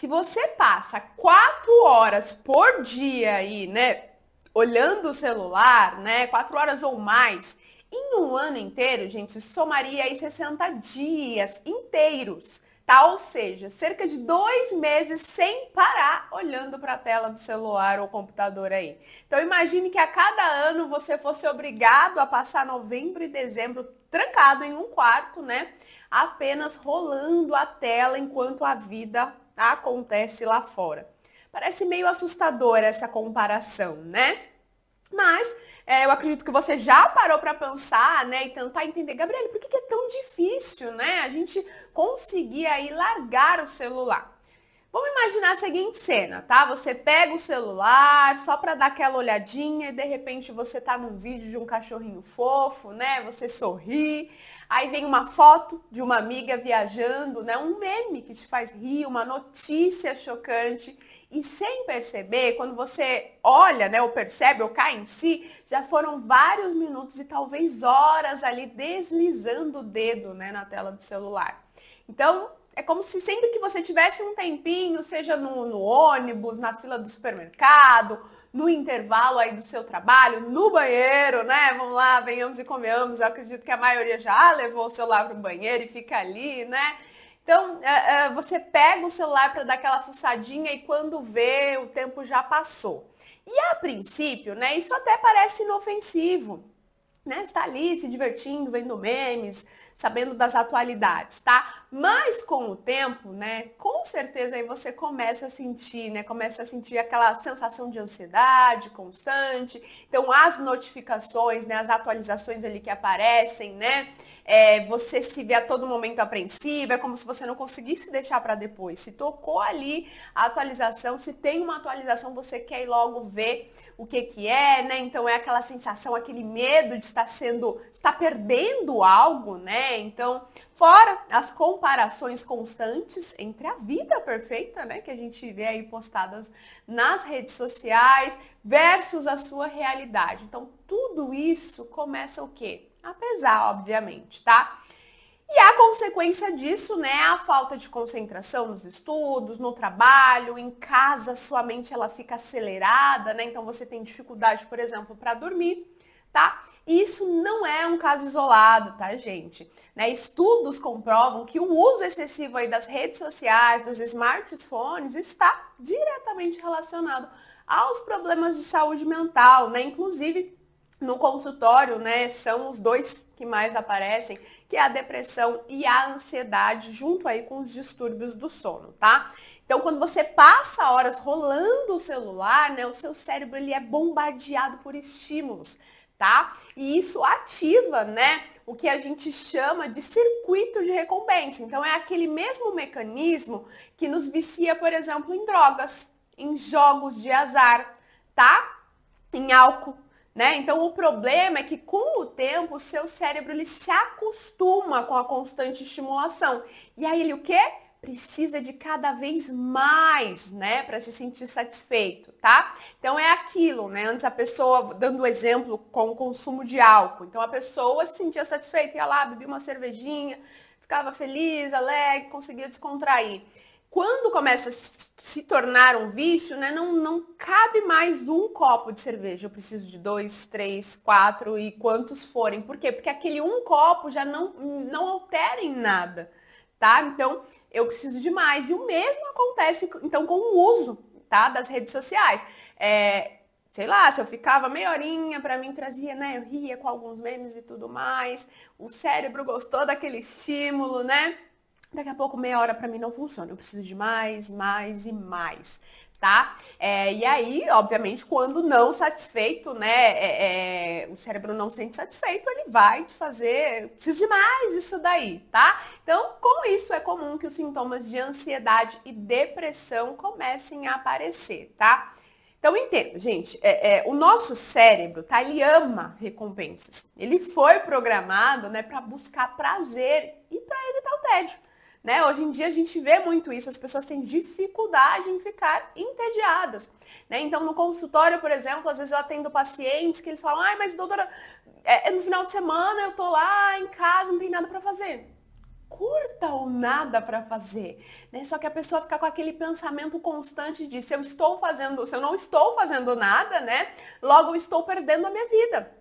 se você passa 4 horas por dia aí, né, olhando o celular, né, 4 horas ou mais, em um ano inteiro, gente, isso somaria aí 60 dias inteiros, tá? Ou seja, cerca de 2 meses sem parar olhando para a tela do celular ou computador aí. Então imagine que a cada ano você fosse obrigado a passar novembro e dezembro trancado em um quarto, né? Apenas rolando a tela enquanto a vida acontece lá fora. Parece meio assustadora essa comparação, né? Mas eu acredito que você já parou para pensar, né, e tentar entender, Gabriele, por que é tão difícil, né, a gente conseguir aí largar o celular? Vamos imaginar a seguinte cena, tá? Você pega o celular só para dar aquela olhadinha e de repente você tá num vídeo de um cachorrinho fofo, né? Você sorri, aí vem uma foto de uma amiga viajando, né? Um meme que te faz rir, uma notícia chocante. E sem perceber, quando você olha, né, ou percebe, ou cai em si, já foram vários minutos e talvez horas ali deslizando o dedo, né, na tela do celular. Então, é como se sempre que você tivesse um tempinho, seja no ônibus, na fila do supermercado, no intervalo aí do seu trabalho, no banheiro, né? Vamos lá, venhamos e comemos. Eu acredito que a maioria já levou o celular para o banheiro e fica ali, né? Então, você pega o celular para dar aquela fuçadinha e quando vê, o tempo já passou. E a princípio, né, isso até parece inofensivo, né? Está ali se divertindo, vendo memes, sabendo das atualidades, tá? Mas com o tempo, né, com certeza aí você começa a sentir, né, começa a sentir aquela sensação de ansiedade constante. Então as notificações, né, as atualizações ali que aparecem, né, você se vê a todo momento apreensiva, é como se você não conseguisse deixar para depois. Se tocou ali a atualização, se tem uma atualização, você quer ir logo ver o que é, né? Então é aquela sensação, aquele medo de estar perdendo algo, né? Então, fora as comparações constantes entre a vida perfeita, né, que a gente vê aí postadas nas redes sociais versus a sua realidade. Então, tudo isso começa o quê? A pesar, obviamente, tá? E a consequência disso, né, é a falta de concentração nos estudos, no trabalho, em casa, sua mente ela fica acelerada, né? Então você tem dificuldade, por exemplo, para dormir, tá? E isso não é um caso isolado, tá, gente? Né? Estudos comprovam que o uso excessivo aí das redes sociais, dos smartphones, está diretamente relacionado aos problemas de saúde mental, né? Inclusive, no consultório, né, são os dois que mais aparecem, que é a depressão e a ansiedade, junto aí com os distúrbios do sono, tá? Então, quando você passa horas rolando o celular, né, o seu cérebro ele é bombardeado por estímulos, tá? E isso ativa, né, o que a gente chama de circuito de recompensa. Então, é aquele mesmo mecanismo que nos vicia, por exemplo, em drogas, em jogos de azar, tá? Em álcool. Né? Então o problema é que com o tempo o seu cérebro ele se acostuma com a constante estimulação. E aí ele o quê? Precisa de cada vez mais, né, para se sentir satisfeito, tá? Então é aquilo, né? Antes a pessoa, dando o exemplo com o consumo de álcool. Então a pessoa se sentia satisfeita, ia lá, bebia uma cervejinha, ficava feliz, alegre, conseguia descontrair. Quando começa a se tornar um vício, né, não cabe mais um copo de cerveja. Eu preciso de 2, 3, 4 e quantos forem. Por quê? Porque aquele um copo já não altera em nada, tá? Então, eu preciso de mais. E o mesmo acontece, então, com o uso, tá, das redes sociais. Sei lá, se eu ficava meia horinha, pra mim trazia, né, eu ria com alguns memes e tudo mais. O cérebro gostou daquele estímulo, né? Daqui a pouco, meia hora para mim não funciona. Eu preciso de mais, mais e mais, tá? E aí, obviamente, quando não satisfeito, né? O cérebro não se sente satisfeito, ele vai te fazer, eu preciso de mais disso daí, tá? Então, com isso, é comum que os sintomas de ansiedade e depressão comecem a aparecer, tá? Então, entenda, gente, o nosso cérebro, tá? Ele ama recompensas. Ele foi programado, né, para buscar prazer e para evitar o tédio. Né? Hoje em dia a gente vê muito isso, as pessoas têm dificuldade em ficar entediadas. Né? Então, no consultório, por exemplo, às vezes eu atendo pacientes que eles falam, mas doutora, no final de semana eu tô lá em casa, não tem nada para fazer. curta ou nada para fazer, né? Só que a pessoa fica com aquele pensamento constante de se eu não estou fazendo nada, né? Logo eu estou perdendo a minha vida.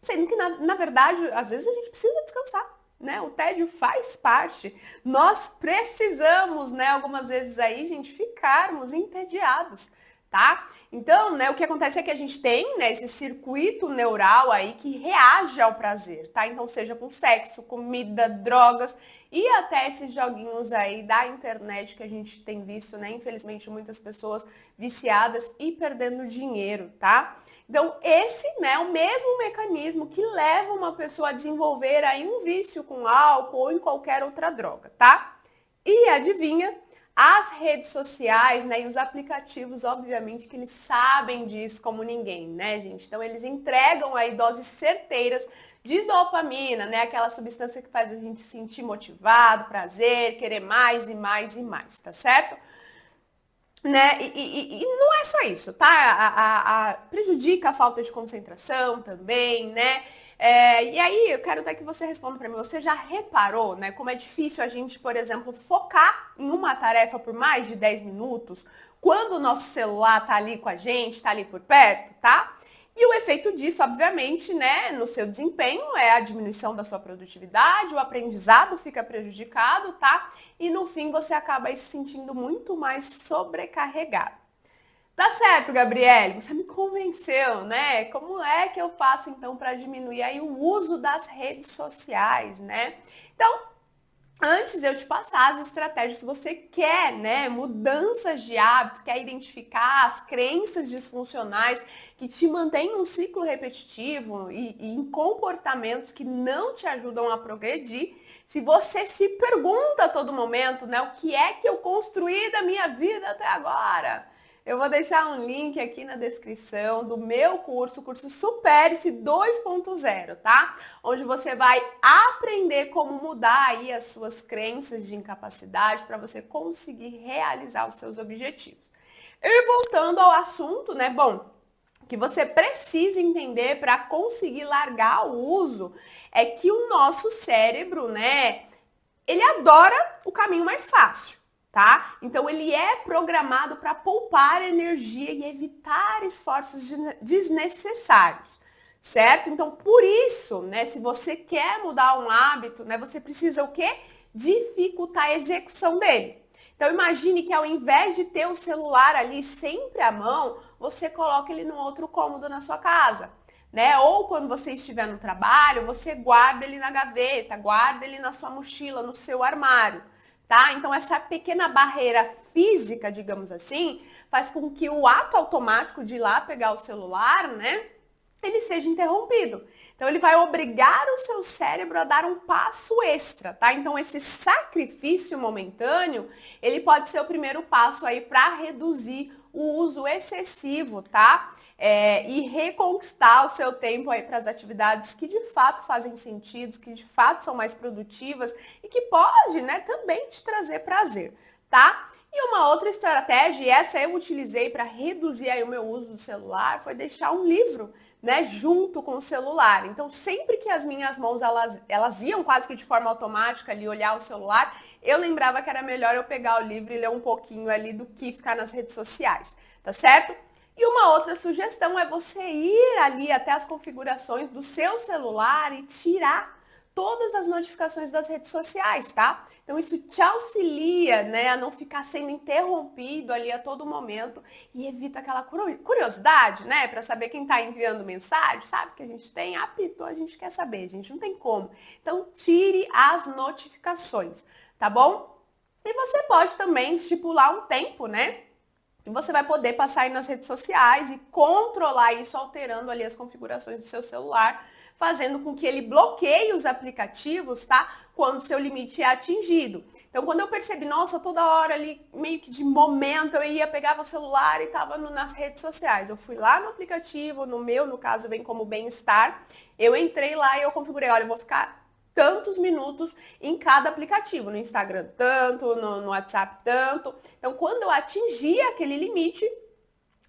Sendo que, na verdade, às vezes a gente precisa descansar, né? O tédio faz parte. Nós precisamos, né, algumas vezes aí, gente, ficarmos entediados, tá? Então, né, o que acontece é que a gente tem, né, esse circuito neural aí que reage ao prazer, tá? Então, seja com sexo, comida, drogas e até esses joguinhos aí da internet que a gente tem visto, né? Infelizmente, muitas pessoas viciadas e perdendo dinheiro, tá? Então, esse, né, é o mesmo mecanismo que leva uma pessoa a desenvolver aí um vício com álcool ou em qualquer outra droga, tá? E adivinha? As redes sociais, né, e os aplicativos, obviamente, que eles sabem disso como ninguém, né, gente? Então, eles entregam aí doses certeiras de dopamina, né, aquela substância que faz a gente se sentir motivado, prazer, querer mais e mais e mais, tá certo? Né? E não é só isso, tá? Prejudica a falta de concentração também, né? E aí eu quero até que você responda para mim. Você já reparou, né, como é difícil a gente, por exemplo, focar em uma tarefa por mais de 10 minutos quando o nosso celular tá ali com a gente, tá ali por perto, tá? E o efeito disso, obviamente, né, no seu desempenho é a diminuição da sua produtividade, o aprendizado fica prejudicado, tá? E no fim você acaba aí se sentindo muito mais sobrecarregado. Tá certo, Gabriele, você me convenceu, né? Como é que eu faço então para diminuir aí o uso das redes sociais, né? Então, antes de eu te passar as estratégias, se você quer, né, mudanças de hábito, quer identificar as crenças disfuncionais que te mantêm num ciclo repetitivo e em comportamentos que não te ajudam a progredir, se você se pergunta a todo momento, né, o que é que eu construí da minha vida até agora? Eu vou deixar um link aqui na descrição do meu curso, o curso Supere-se 2.0, tá? Onde você vai aprender como mudar aí as suas crenças de incapacidade para você conseguir realizar os seus objetivos. E voltando ao assunto, né? Bom, que você precisa entender para conseguir largar o uso é que o nosso cérebro, né, ele adora o caminho mais fácil. Tá? Então ele é programado para poupar energia e evitar esforços desnecessários, certo? Então por isso, né, se você quer mudar um hábito, né, você precisa o quê? Dificultar a execução dele. Então imagine que ao invés de ter o celular ali sempre à mão, você coloca ele num outro cômodo na sua casa. Né? Ou quando você estiver no trabalho, você guarda ele na gaveta, guarda ele na sua mochila, no seu armário. Tá? Então, essa pequena barreira física, digamos assim, faz com que o ato automático de ir lá pegar o celular, né, ele seja interrompido. Então, ele vai obrigar o seu cérebro a dar um passo extra, tá? Então, esse sacrifício momentâneo, ele pode ser o primeiro passo aí para reduzir o uso excessivo, tá? E reconquistar o seu tempo aí para as atividades que de fato fazem sentido, que de fato são mais produtivas e que pode, né, também te trazer prazer, tá? E uma outra estratégia, e essa eu utilizei para reduzir aí o meu uso do celular, foi deixar um livro, né, junto com o celular. Então, sempre que as minhas mãos, elas iam quase que de forma automática ali olhar o celular, eu lembrava que era melhor eu pegar o livro e ler um pouquinho ali do que ficar nas redes sociais, tá certo? E uma outra sugestão é você ir ali até as configurações do seu celular e tirar todas as notificações das redes sociais, tá? Então isso te auxilia, né, a não ficar sendo interrompido ali a todo momento e evita aquela curiosidade, né, para saber quem está enviando mensagem, sabe? Que a gente tem, apitou, a gente quer saber, a gente não tem como. Então tire as notificações, tá bom? E você pode também estipular um tempo, né? E você vai poder passar aí nas redes sociais e controlar isso alterando ali as configurações do seu celular, fazendo com que ele bloqueie os aplicativos, tá? Quando o seu limite é atingido. Então, quando eu percebi, nossa, toda hora ali, meio que de momento, eu ia, pegava o celular e estava nas redes sociais. Eu fui lá no aplicativo, no caso, vem como Bem-Estar. Eu entrei lá e eu configurei, olha, eu vou ficar tantos minutos em cada aplicativo, no Instagram tanto, no WhatsApp tanto. Então, quando eu atingia aquele limite,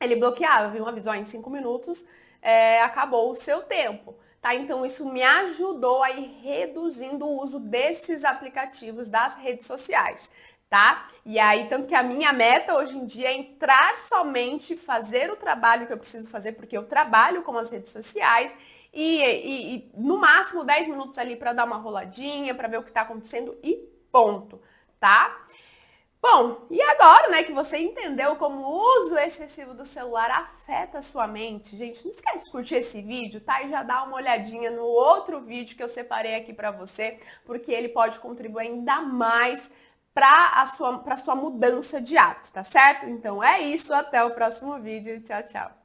ele bloqueava, viu? Um aviso, ó, em 5 minutos acabou o seu tempo, tá? Então isso me ajudou a ir reduzindo o uso desses aplicativos das redes sociais, tá? E aí, tanto que a minha meta hoje em dia é entrar somente, fazer o trabalho que eu preciso fazer, porque eu trabalho com as redes sociais, e no máximo 10 minutos ali para dar uma roladinha, para ver o que está acontecendo e ponto, tá? Bom, e agora, né, que você entendeu como o uso excessivo do celular afeta a sua mente, gente, não esquece de curtir esse vídeo, tá? E já dá uma olhadinha no outro vídeo que eu separei aqui pra você, porque ele pode contribuir ainda mais pra sua mudança de hábito, tá certo? Então é isso, até o próximo vídeo. Tchau, tchau.